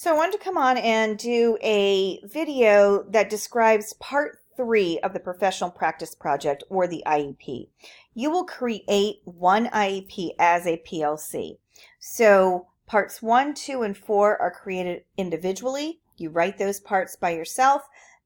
So I wanted to come on and do a video that describes part 3 of the professional practice project, or the IEP. You will create one IEP as a PLC. So parts 1, 2, and 4 are created individually. You write those parts by yourself.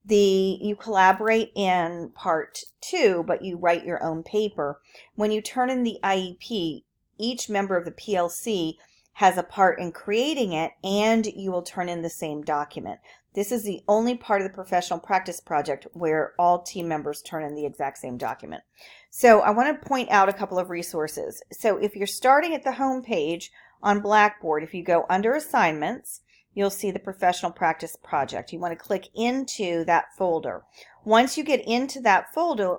You collaborate in part 2, but you write your own paper. When you turn in the IEP, each member of the PLC has a part in creating it, and you will turn in the same document. This is the only part of the professional practice project where all team members turn in the exact same document. So I want to point out a couple of resources. So if you're starting at the home page on Blackboard, if you go under assignments, you'll see the professional practice project. You want to click into that folder. Once you get into that folder,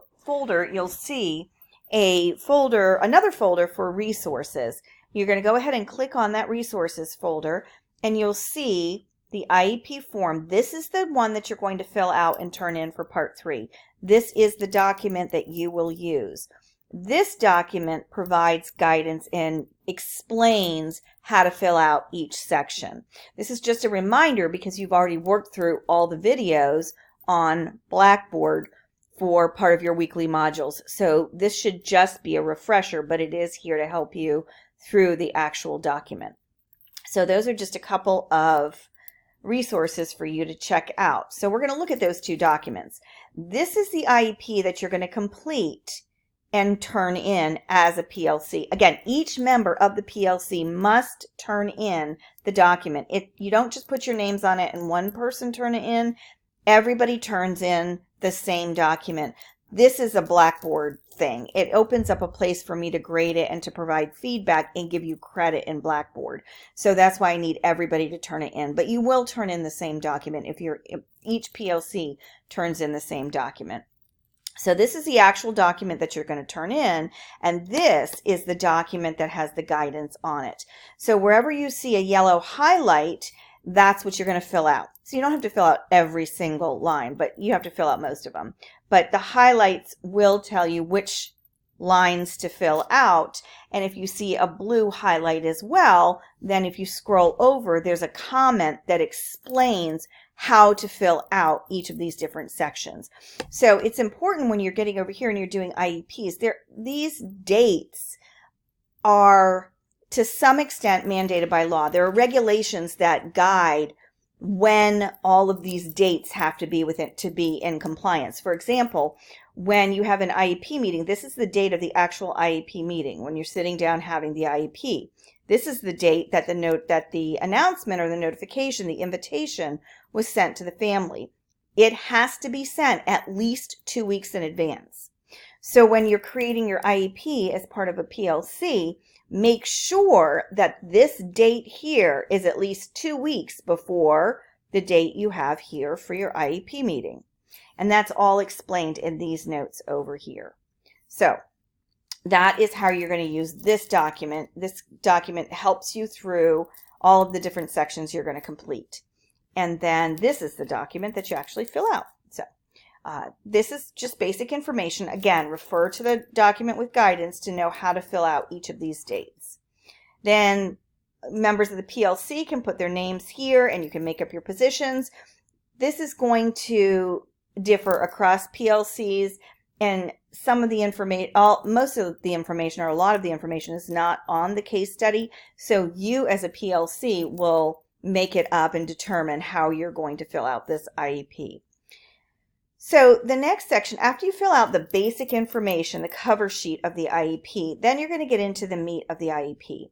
you'll see another folder for resources. You're going to go ahead and click on that resources folder, and you'll see the IEP form. This is the one that you're going to fill out and turn in for part 3. This is the document that you will use. This document provides guidance and explains how to fill out each section. This is just a reminder because you've already worked through all the videos on Blackboard for part of your weekly modules. So this should just be a refresher, but it is here to help you through the actual document. So those are just a couple of resources for you to check out. So we're going to look at those two documents. This is the IEP that you're going to complete and turn in as a PLC. Again, each member of the PLC must turn in the document. You don't just put your names on it and one person turn it in. Everybody turns in the same document. This is a Blackboard thing. It opens up a place for me to grade it and to provide feedback and give you credit in Blackboard. So that's why I need everybody to turn it in. But you will turn in the same document if each PLC turns in the same document. So this is the actual document that you're going to turn in, and this is the document that has the guidance on it. So wherever you see a yellow highlight, that's what you're going to fill out. So you don't have to fill out every single line, but you have to fill out most of them. But the highlights will tell you which lines to fill out. And if you see a blue highlight as well, then if you scroll over, there's a comment that explains how to fill out each of these different sections. So it's important when you're getting over here and you're doing IEPs, these dates are to some extent mandated by law. There are regulations that guide when all of these dates have to be in compliance. For example, when you have an IEP meeting, this is the date of the actual IEP meeting. When you're sitting down having the IEP, this is the date that the announcement or the notification, the invitation was sent to the family. It has to be sent at least 2 weeks in advance. So when you're creating your IEP as part of a PLC, make sure that this date here is at least 2 weeks before the date you have here for your IEP meeting. And that's all explained in these notes over here. So that is how you're going to use this document. This document helps you through all of the different sections you're going to complete. And then this is the document that you actually fill out. So this is just basic information. Again, refer to the document with guidance to know how to fill out each of these dates. Then members of the PLC can put their names here and you can make up your positions. This is going to differ across PLCs, and some of the information, most of the information, or a lot of the information, is not on the case study. So you as a PLC will make it up and determine how you're going to fill out this IEP. So the next section, after you fill out the basic information, the cover sheet of the IEP, then you're going to get into the meat of the IEP.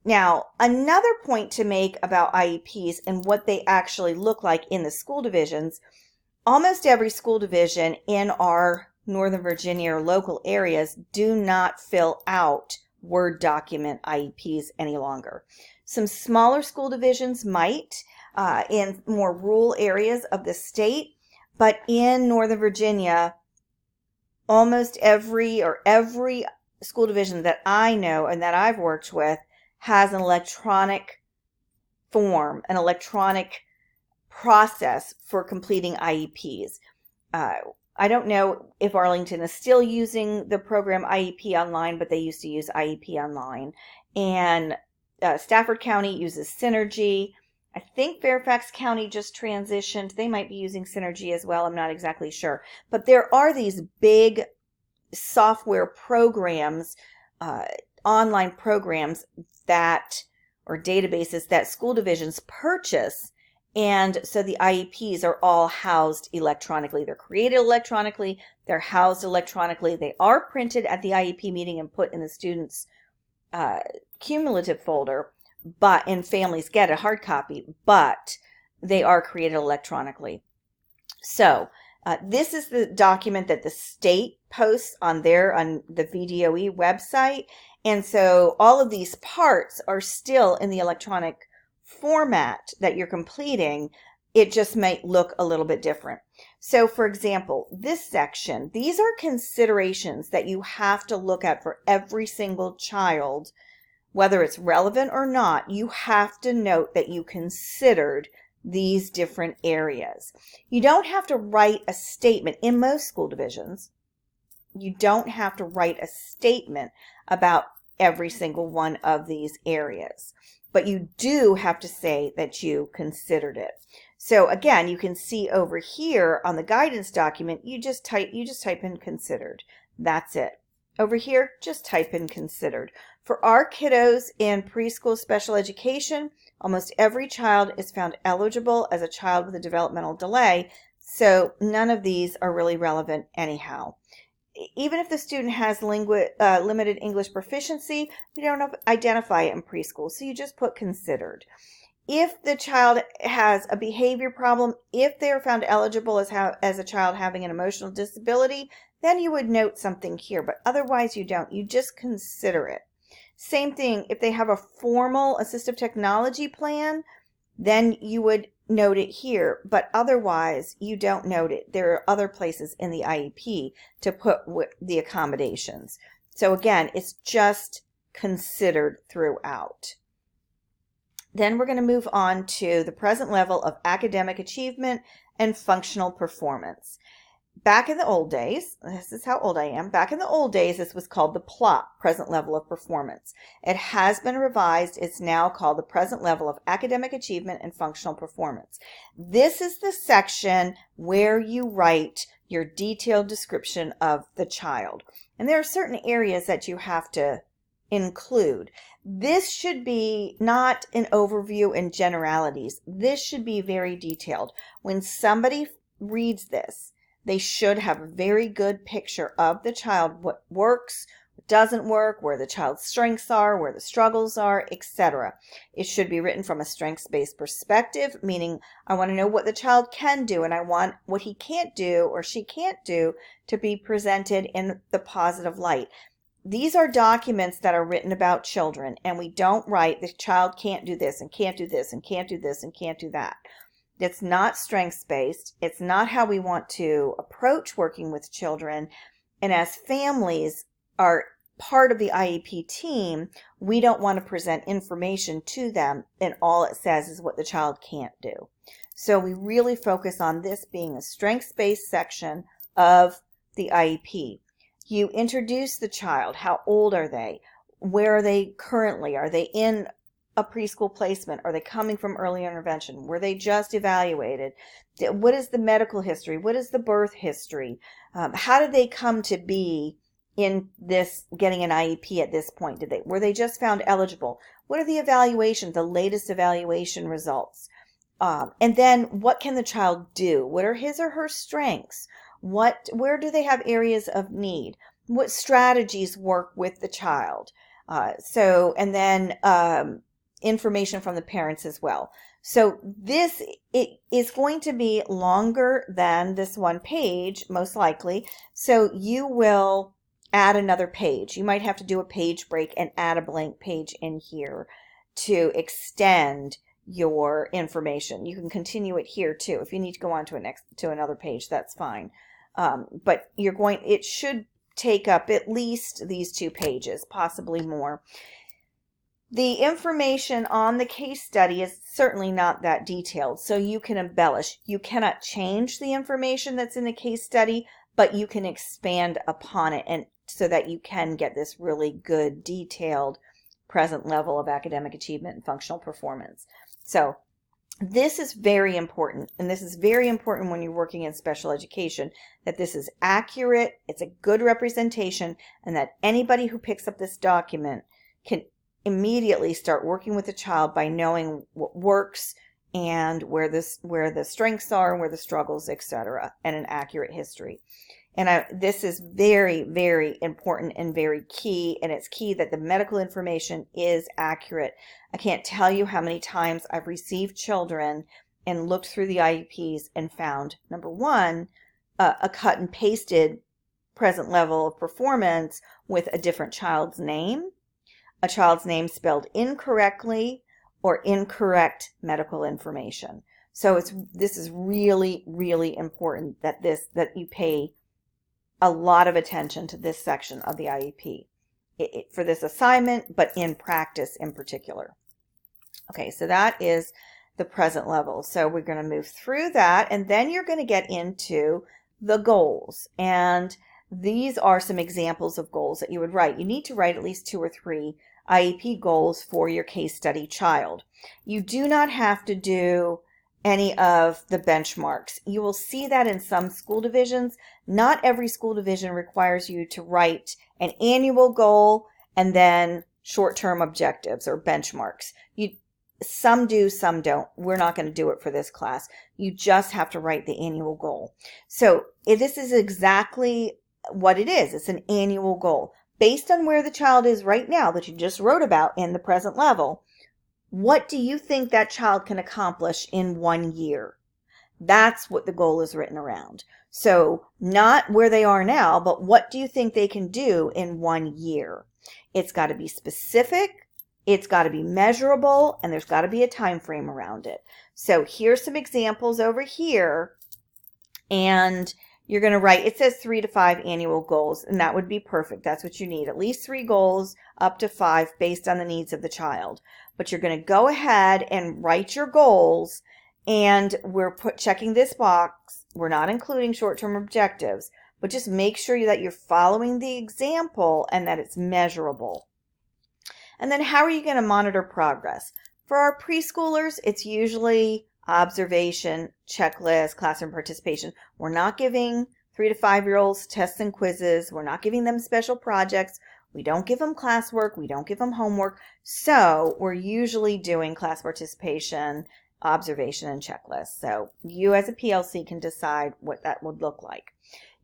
Now, another point to make about IEPs and what they actually look like in the school divisions, almost every school division in our Northern Virginia or local areas do not fill out Word document IEPs any longer. Some smaller school divisions might in more rural areas of the state. But in Northern Virginia, almost every school division that I know and that I've worked with has an electronic form, an electronic process for completing IEPs. I don't know if Arlington is still using the program IEP Online, but they used to use IEP Online. And Stafford County uses Synergy. I think Fairfax County just transitioned. They might be using Synergy as well. I'm not exactly sure. But there are these big software programs, online programs that, or databases that school divisions purchase. And so the IEPs are all housed electronically. They're created electronically. They're housed electronically. They are printed at the IEP meeting and put in the student's cumulative folder, and families get a hard copy, but they are created electronically. So this is the document that the state posts on the VDOE website. And so all of these parts are still in the electronic format that you're completing. It just might look a little bit different. So for example, this section, these are considerations that you have to look at for every single child. Whether it's relevant or not, you have to note that you considered these different areas. You don't have to write a statement in most school divisions. You don't have to write a statement about every single one of these areas, but you do have to say that you considered it. So again, you can see over here on the guidance document, you just type in considered. That's it. Over here, just type in considered. For our kiddos in preschool special education, almost every child is found eligible as a child with a developmental delay, so none of these are really relevant anyhow. Even if the student has limited English proficiency, we don't identify it in preschool, so you just put considered. If the child has a behavior problem, if they are found eligible as a child having an emotional disability, then you would note something here, but otherwise you don't. You just consider it. Same thing, if they have a formal assistive technology plan, then you would note it here, but otherwise you don't note it. There are other places in the IEP to put the accommodations. So again, it's just considered throughout. Then we're going to move on to the present level of academic achievement and functional performance. Back in the old days, this is how old I am, back in the old days, this was called the PLOP, present level of performance. It has been revised. It's now called the present level of academic achievement and functional performance. This is the section where you write your detailed description of the child. And there are certain areas that you have to include. This should be not an overview and generalities. This should be very detailed. When somebody reads this, they should have a very good picture of the child, what works, what doesn't work, where the child's strengths are, where the struggles are, etc. It should be written from a strengths-based perspective, meaning I want to know what the child can do, and I want what he can't do or she can't do to be presented in the positive light. These are documents that are written about children, and we don't write the child can't do this and can't do this and can't do this and can't do that. It's not strengths-based. It's not how we want to approach working with children. And as families are part of the IEP team, we don't want to present information to them and all it says is what the child can't do. So we really focus on this being a strengths-based section of the IEP. You introduce the child. How old are they? Where are they currently? Are they in a preschool placement? Are they coming from early intervention? Were they just evaluated? What is the medical history? What is the birth history? How did they come to be in this, getting an IEP at this point? Were they just found eligible? What are the evaluations, the latest evaluation results? And then what can the child do? What are his or her strengths? Where do they have areas of need? What strategies work with the child? And then information from the parents as well. So it is going to be longer than this one page, most likely. So you will add another page. You might have to do a page break and add a blank page in here to extend your information. You can continue it here too. If you need to go on to another page, that's fine. But it should take up at least these 2 pages, possibly more. The information on the case study is certainly not that detailed, so you can embellish. You cannot change the information that's in the case study, but you can expand upon it, and so that you can get this really good, detailed, present level of academic achievement and functional performance. So This is very important, and this is very important when you're working in special education, that this is accurate, it's a good representation, and that anybody who picks up this document can immediately start working with the child by knowing what works and where the strengths are and where the struggles, etc., and an accurate history. And this is very, very important and very key, and it's key that the medical information is accurate. I can't tell you how many times I've received children and looked through the IEPs and found, number one, a cut and pasted present level of performance with a different child's name, a child's name spelled incorrectly, or incorrect medical information. So this is really, really important that you pay a lot of attention to this section of the IEP for this assignment, but in practice in particular. Okay, so that is the present level. So we're going to move through that, and then you're going to get into the goals. And these are some examples of goals that you would write. You need to write at least 2 or 3 IEP goals for your case study child. You do not have to do any of the benchmarks. You will see that in some school divisions. Not every school division requires you to write an annual goal and then short-term objectives or benchmarks. Some do, some don't. We're not going to do it for this class. You just have to write the annual goal. So this is exactly what it is. It's an annual goal. Based on where the child is right now that you just wrote about in the present level, what do you think that child can accomplish in 1 year? That's what the goal is written around. So not where they are now, but what do you think they can do in 1 year? It's got to be specific, it's got to be measurable, and there's got to be a time frame around it. So here's some examples over here, and you're going to write, it says 3 to 5 annual goals, and that would be perfect. That's what you need, at least 3 goals, up to 5, based on the needs of the child. But you're going to go ahead and write your goals, and we're checking this box. We're not including short-term objectives, but just make sure that you're following the example and that it's measurable. And then how are you going to monitor progress? For our preschoolers, it's usually observation, checklist, classroom participation. We're not giving 3 to 5-year-olds tests and quizzes. We're not giving them special projects. We don't give them classwork. We don't give them homework. So we're usually doing class participation, observation, and checklist. So you as a PLC can decide what that would look like.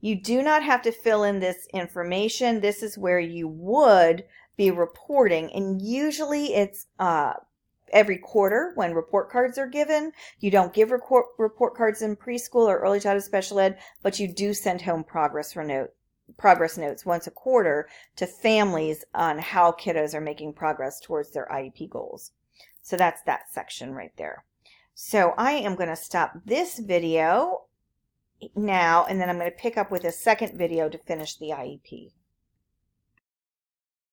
You do not have to fill in this information. This is where you would be reporting, and usually it's every quarter when report cards are given. You don't give report cards in preschool or early childhood special ed, but you do send home progress notes once a quarter to families on how kiddos are making progress towards their IEP goals. So that's that section right there. So I am going to stop this video now, and then I'm going to pick up with a second video to finish the IEP.